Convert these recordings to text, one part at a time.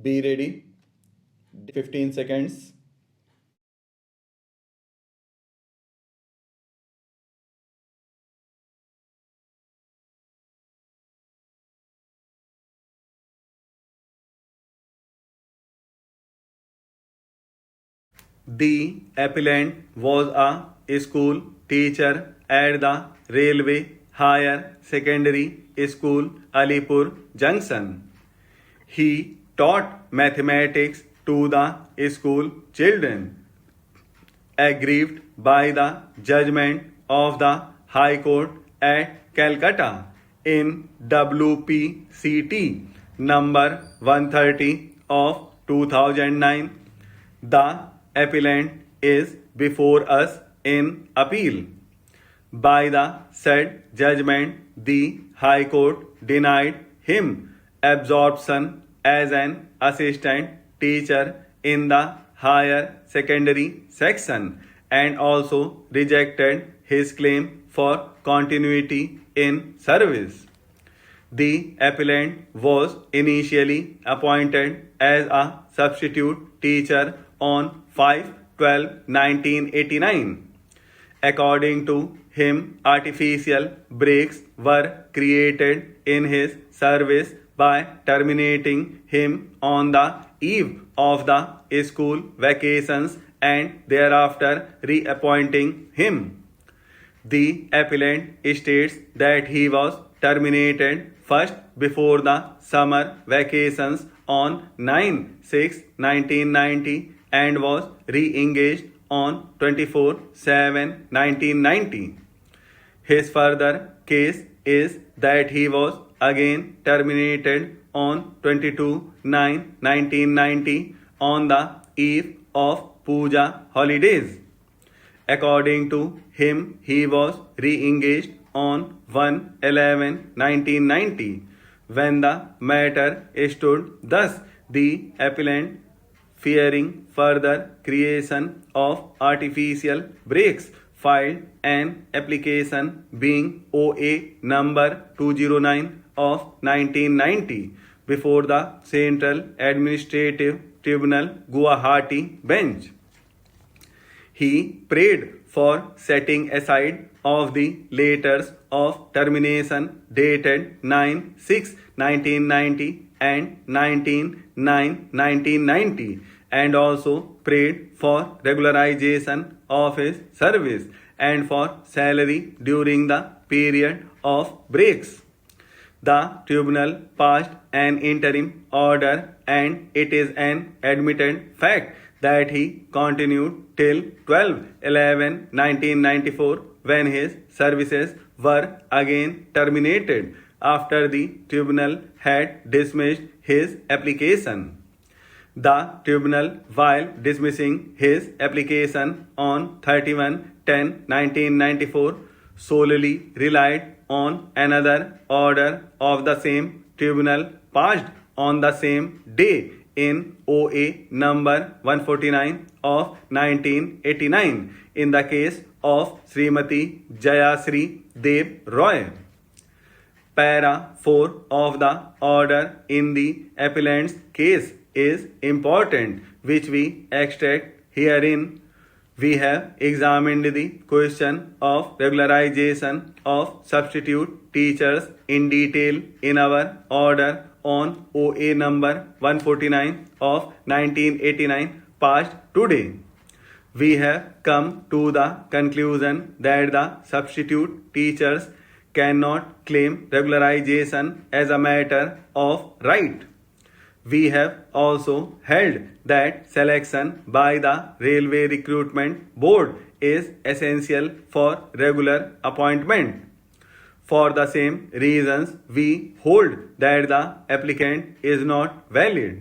Be ready. 15 seconds. The appellant was a school teacher at the Railway Higher Secondary School, Alipur Junction. He taught mathematics to the school children. Aggrieved by the judgment of the High Court at Calcutta in WPCT number 130 of 2009, the appellant is before us in appeal. By the said judgment, the High Court denied him absorption as an assistant teacher in the higher secondary section and also rejected his claim for continuity in service. The appellant was initially appointed as a substitute teacher on 5/12/1989. According to him, artificial breaks were created in his service by terminating him on the eve of the school vacations and thereafter reappointing him. The appellant states that he was terminated first before the summer vacations on 9/6/1990 and was re-engaged on 24/7/1990. His further case is that he was again terminated on 22/9/1990 on the eve of Puja holidays. According to him, he was re-engaged on 1/11/1990. When the matter stood thus, the appellant, fearing further creation of artificial breaks, filed an application being OA number 209 of 1990 before the Central Administrative Tribunal Guwahati bench. He prayed for setting aside of the letters of termination dated 9/6/1990 and 19/9/1990 and also prayed for regularization of his service and for salary during the period of breaks. The tribunal passed an interim order and it is an admitted fact that he continued till 12/11/1994 when his services were again terminated after the tribunal had dismissed his application. The tribunal, while dismissing his application on 31/10/1994, solely relied on another order of the same tribunal passed on the same day in OA number 149 of 1989 in the case of Srimati Jayashree Dev Roy. Para 4 of the order in the appellant's case is important, which we extract herein. We have examined the question of regularization of substitute teachers in detail in our order on OA number 149 of 1989 passed today. We have come to the conclusion that the substitute teachers cannot claim regularization as a matter of right. We have also held that selection by the Railway Recruitment Board is essential for regular appointment. For the same reasons, we hold that the applicant is not valid.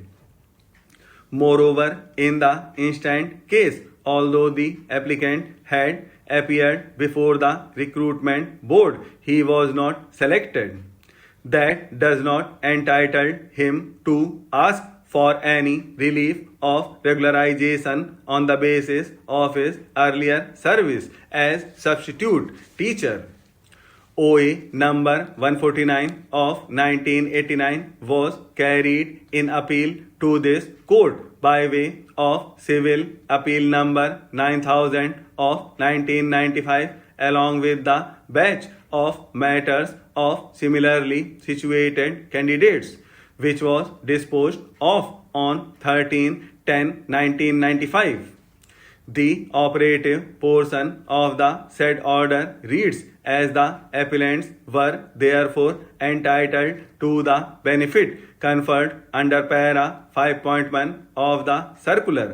Moreover, in the instant case, although the applicant had appeared before the recruitment board, he was not selected. That does not entitle him to ask for any relief of regularization on the basis of his earlier service as substitute teacher. OA number 149 of 1989 was carried in appeal to this court by way of civil appeal number 9000 of 1995 along with the batch of matters of similarly situated candidates, which was disposed of on 13/10/1995. The operative portion of the said order reads as the appellants were therefore entitled to the benefit conferred under para 5.1 of the circular,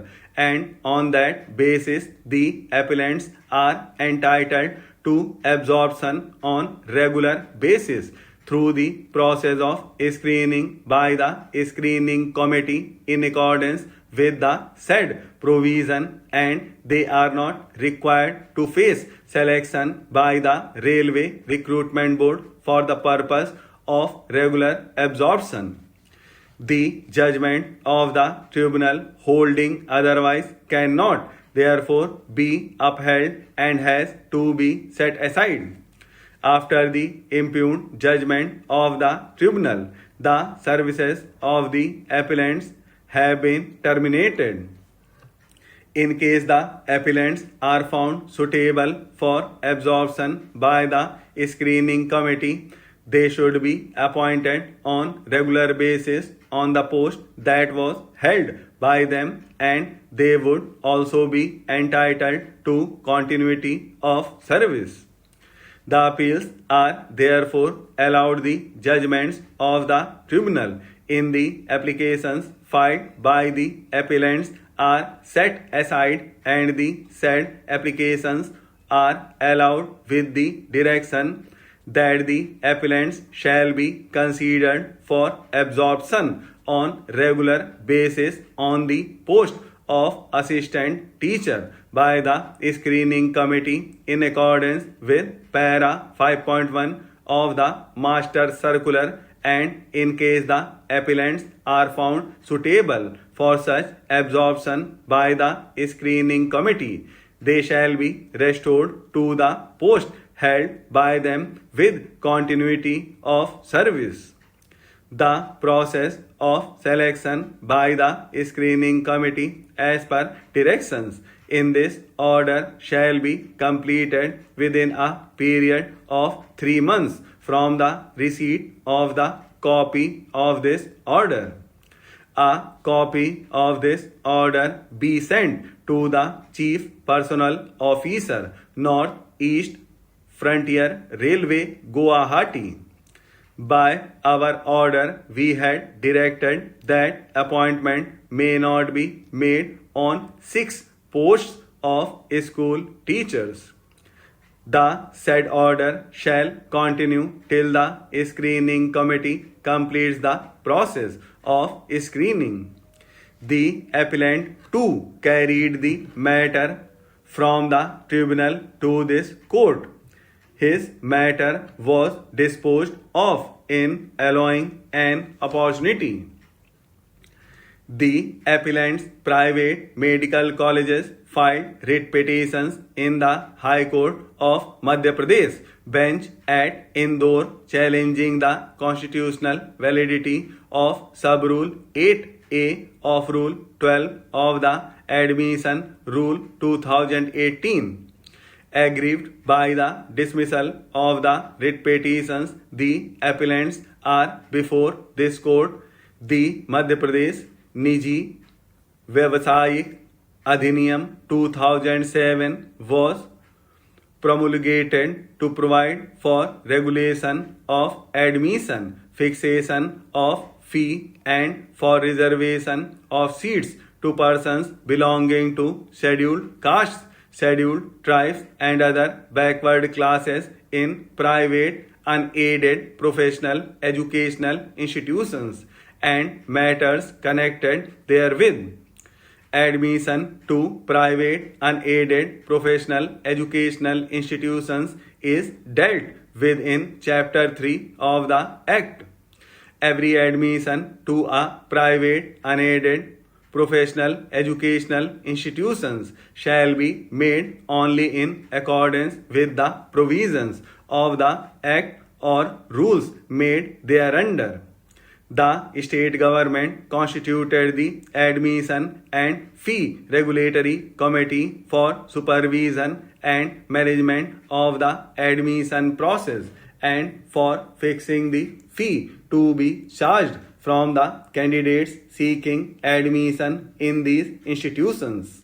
and on that basis the appellants are entitled to absorption on regular basis through the process of screening by the screening committee in accordance with the said provision, and they are not required to face selection by the Railway Recruitment Board for the purpose of regular absorption. The judgment of the tribunal holding otherwise cannot therefore be upheld and has to be set aside. After the impugned judgment of the tribunal, the services of the appellants have been terminated. In case the appellants are found suitable for absorption by the screening committee, they should be appointed on regular basis on the post that was held by them, and they would also be entitled to continuity of service. The appeals are therefore allowed. The judgments of the tribunal in the applications filed by the appellants are set aside, and the said applications are allowed with the direction that the appellants shall be considered for absorption on regular basis on the post of assistant teacher by the screening committee in accordance with para 5.1 of the master circular, and in case the appellants are found suitable for such absorption by the screening committee, they shall be restored to the post held by them with continuity of service. The process of selection by the screening committee as per directions in this order shall be completed within a period of 3 months from the receipt of the copy of this order. A copy of this order be sent to the Chief Personnel Officer, North East Frontier Railway, Guwahati. By our order, we had directed that appointment may not be made on 6 posts of school teachers. The said order shall continue till the screening committee completes the process of screening. The appellant too carried the matter from the tribunal to this court. His matter was disposed of in allowing an opportunity. The appellant's private medical colleges filed writ petitions in the High Court of Madhya Pradesh bench at Indore challenging the constitutional validity of Sub-Rule 8A of Rule 12 of the Admission Rule 2018. Aggrieved by the dismissal of the writ petitions, the appellants are before this court. The Madhya Pradesh Niji Vyavasayik Adhiniyam 2007 was promulgated to provide for regulation of admission, fixation of fee, and for reservation of seats to persons belonging to scheduled castes, scheduled tribes, and other backward classes in private unaided professional educational institutions and matters connected therewith. Admission to private unaided professional educational institutions is dealt with in Chapter 3 of the Act. Every admission to a private unaided professional educational institutions shall be made only in accordance with the provisions of the Act or rules made thereunder. The state government constituted the Admission and Fee Regulatory Committee for supervision and management of the admission process and for fixing the fee to be charged from the candidates seeking admission in these institutions.